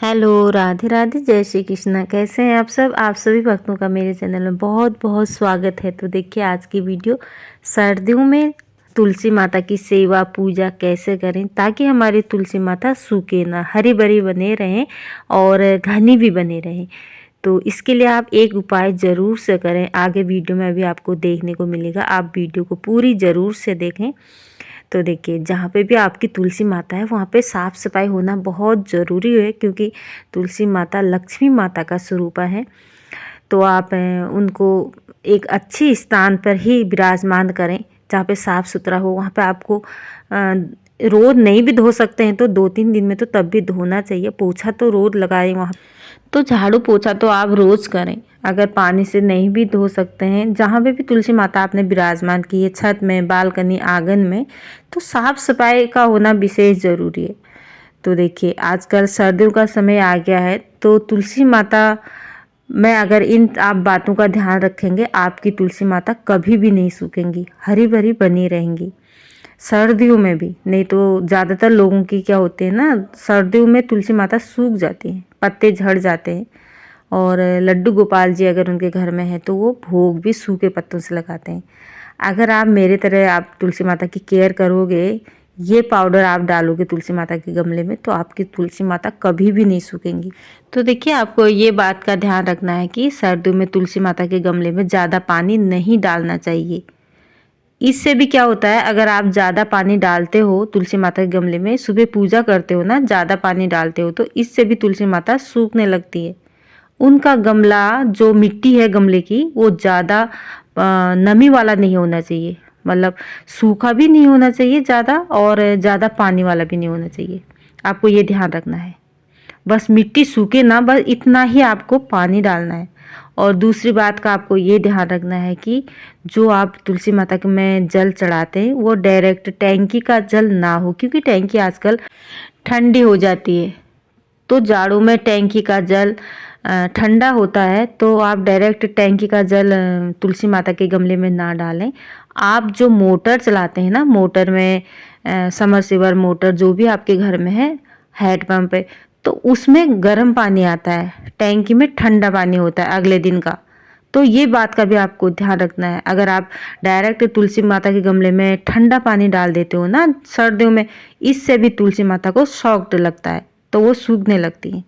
Hello, Radhe Radhe, जय श्री कृष्णा। कैसे हैं आप सब? आप सभी भक्तों का मेरे चैनल में बहुत बहुत स्वागत है। तो देखिए आज की वीडियो सर्दियों में तुलसी माता की सेवा पूजा कैसे करें ताकि हमारी तुलसी माता सूखे ना, हरी भरी बने रहें और घनी भी बने रहें। तो इसके लिए आप एक उपाय ज़रूर से करें। आगे वीडियो में अभी आपको देखने को मिलेगा, आप वीडियो को पूरी ज़रूर से देखें। तो देखिए जहाँ पे भी आपकी तुलसी माता है वहाँ पे साफ़ सफाई होना बहुत ज़रूरी है, क्योंकि तुलसी माता लक्ष्मी माता का स्वरूप है। तो आप उनको एक अच्छी स्थान पर ही विराजमान करें जहाँ पे साफ़ सुथरा हो। वहाँ पे आपको रोज़ नहीं भी धो सकते हैं तो 2-3 दिन में तो तब भी धोना चाहिए। पोछा तो रोज़ लगाएं वहाँ, तो झाड़ू पोछा तो आप रोज़ करें। अगर पानी से नहीं भी धो सकते हैं, जहाँ पे भी तुलसी माता आपने विराजमान की है, छत में, बालकनी, आंगन में, तो साफ सफाई का होना विशेष ज़रूरी है। तो देखिए आजकल सर्दियों का समय आ गया है, तो तुलसी माता में अगर इन आप बातों का ध्यान रखेंगे, आपकी तुलसी माता कभी भी नहीं सूखेंगी, हरी भरी बनी रहेंगी। सर्दियों में भी नहीं तो ज़्यादातर लोगों की क्या होते हैं ना, सर्दियों में तुलसी माता सूख जाती हैं, पत्ते झड़ जाते हैं। और लड्डू गोपाल जी अगर उनके घर में है तो वो भोग भी सूखे पत्तों से लगाते हैं। अगर आप मेरे तरह आप तुलसी माता की केयर करोगे, ये पाउडर आप डालोगे तुलसी माता के गमले में, तो आपकी तुलसी माता कभी भी नहीं सूखेंगी। तो देखिए आपको ये बात का ध्यान रखना है कि सर्दियों में तुलसी माता के गमले में ज़्यादा पानी नहीं डालना चाहिए। इससे भी क्या होता है, अगर आप ज़्यादा पानी डालते हो तुलसी माता के गमले में, सुबह पूजा करते हो ना, ज़्यादा पानी डालते हो, तो इससे भी तुलसी माता सूखने लगती है। उनका गमला जो मिट्टी है गमले की, वो ज़्यादा नमी वाला नहीं होना चाहिए, मतलब सूखा भी नहीं होना चाहिए ज़्यादा और ज़्यादा पानी वाला भी नहीं होना चाहिए। आपको ये ध्यान रखना है, बस मिट्टी सूखे ना, बस इतना ही आपको पानी डालना है। और दूसरी बात का आपको ये ध्यान रखना है कि जो आप तुलसी माता के में जल चढ़ाते हैं वो डायरेक्ट टैंकी का जल ना हो, क्योंकि टैंकी आजकल ठंडी हो जाती है। तो जाड़ों में टैंकी का जल ठंडा होता है, तो आप डायरेक्ट टैंकी का जल तुलसी माता के गमले में ना डालें। आप जो मोटर चलाते हैं ना, मोटर में समरसीवर मोटर जो भी आपके घर में है, हैंड पंप है, तो उसमें गर्म पानी आता है, टैंकी में ठंडा पानी होता है अगले दिन का। तो ये बात का भी आपको ध्यान रखना है। अगर आप डायरेक्ट तुलसी माता के गमले में ठंडा पानी डाल देते हो ना सर्दियों में, इससे भी तुलसी माता को शॉक लगता है, तो वो सूखने लगती हैं।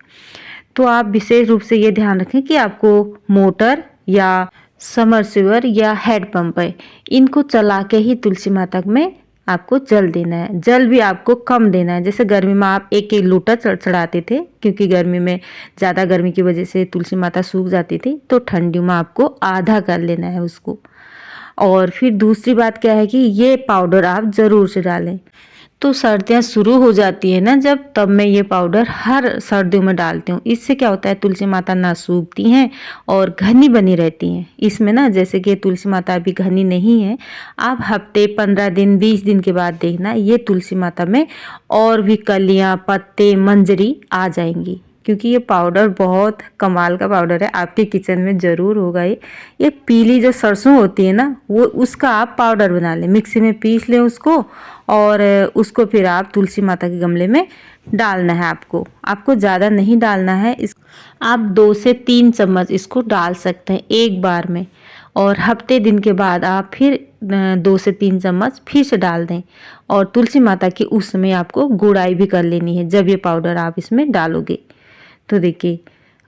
तो आप विशेष रूप से ये ध्यान रखें कि आपको मोटर या समरसीवर या हेड पंप है, इनको चला के ही तुलसी माता में आपको जल देना है। जल भी आपको कम देना है। जैसे गर्मी में आप एक एक लोटा चढ़ाते थे, क्योंकि गर्मी में ज़्यादा गर्मी की वजह से तुलसी माता सूख जाती थी, तो ठंडियों में आपको आधा कर लेना है उसको। और फिर दूसरी बात क्या है कि ये पाउडर आप ज़रूर से डालें। तो सर्दियाँ शुरू हो जाती है ना जब, तब मैं ये पाउडर हर सर्दियों में डालती हूँ। इससे क्या होता है, तुलसी माता ना सूखती हैं और घनी बनी रहती हैं। इसमें ना जैसे कि तुलसी माता अभी घनी नहीं है, आप हफ्ते 15 दिन 20 दिन के बाद देखना ये तुलसी माता में और भी कलियाँ, पत्ते, मंजरी आ जाएंगी। क्योंकि ये पाउडर बहुत कमाल का पाउडर है, आपके किचन में ज़रूर होगा। ये पीली जो सरसों होती है ना, वो उसका आप पाउडर बना लें, मिक्सी में पीस लें उसको, और उसको फिर आप तुलसी माता के गमले में डालना है। आपको ज़्यादा नहीं डालना है, इस आप 2 से 3 चम्मच इसको डाल सकते हैं एक बार में। और हफ्ते दिन के बाद आप फिर 2 से 3 चम्मच फिर से डाल दें। और तुलसी माता की उस समय आपको गुड़ाई भी कर लेनी है जब ये पाउडर आप इसमें डालोगे। तो देखिए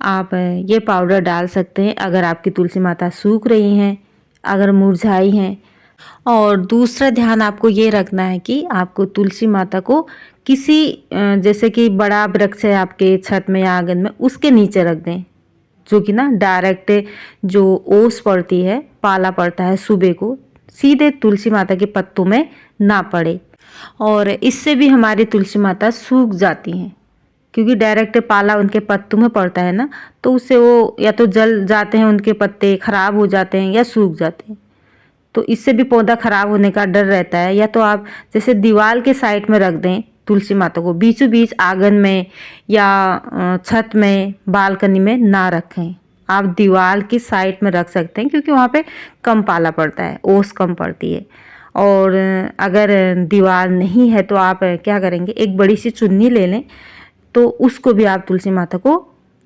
आप ये पाउडर डाल सकते हैं अगर आपकी तुलसी माता सूख रही हैं, अगर मुरझाई हैं। और दूसरा ध्यान आपको ये रखना है कि आपको तुलसी माता को किसी जैसे कि बड़ा वृक्ष है आपके छत में या आंगन में, उसके नीचे रख दें, जो कि ना डायरेक्ट जो ओस पड़ती है, पाला पड़ता है सुबह को, सीधे तुलसी माता के पत्तों में ना पड़े। और इससे भी हमारी तुलसी माता सूख जाती हैं, क्योंकि डायरेक्ट पाला उनके पत्तों में पड़ता है ना, तो उससे वो या तो जल जाते हैं, उनके पत्ते खराब हो जाते हैं या सूख जाते हैं। तो इससे भी पौधा खराब होने का डर रहता है। या तो आप जैसे दीवार के साइड में रख दें तुलसी माता को, बीचों बीच आंगन में या छत में, बालकनी में ना रखें। आप दीवार की साइड में रख सकते हैं, क्योंकि वहाँ पे कम पाला पड़ता है, ओस कम पड़ती है। और अगर दीवार नहीं है तो आप क्या करेंगे, एक बड़ी सी चुन्नी ले लें, तो उसको भी आप तुलसी माता को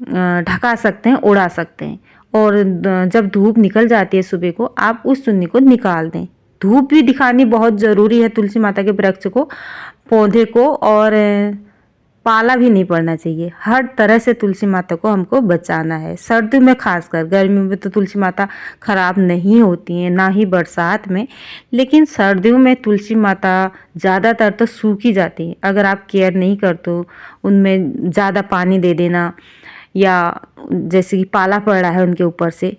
ढका सकते हैं, उड़ा सकते हैं। और जब धूप निकल जाती है सुबह को, आप उस चुन्नी को निकाल दें। धूप भी दिखानी बहुत ज़रूरी है तुलसी माता के वृक्ष को, पौधे को, और पाला भी नहीं पड़ना चाहिए। हर तरह से तुलसी माता को हमको बचाना है। सर्दियों में खासकर, गर्मियों में तो तुलसी माता खराब नहीं होती हैं, ना ही बरसात में, लेकिन सर्दियों में तुलसी माता ज़्यादातर तो सूखी जाती है। अगर आप केयर नहीं करते हो, उनमें ज़्यादा पानी दे देना, या जैसे कि पाला पड़ रहा है उनके ऊपर से,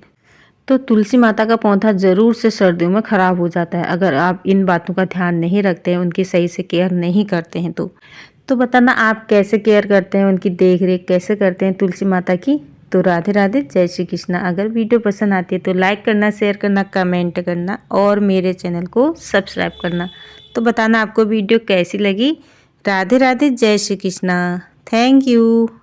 तो तुलसी माता का पौधा ज़रूर से सर्दियों में ख़राब हो जाता है। अगर आप इन बातों का ध्यान नहीं रखते हैं, उनकी सही से केयर नहीं करते हैं, तो बताना आप कैसे केयर करते हैं, उनकी देख रेख कैसे करते हैं तुलसी माता की। तो राधे राधे, जय श्री कृष्णा। अगर वीडियो पसंद आती है तो लाइक करना, शेयर करना, कमेंट करना और मेरे चैनल को सब्सक्राइब करना। तो बताना आपको वीडियो कैसी लगी। राधे राधे, जय श्री कृष्णा। Thank you.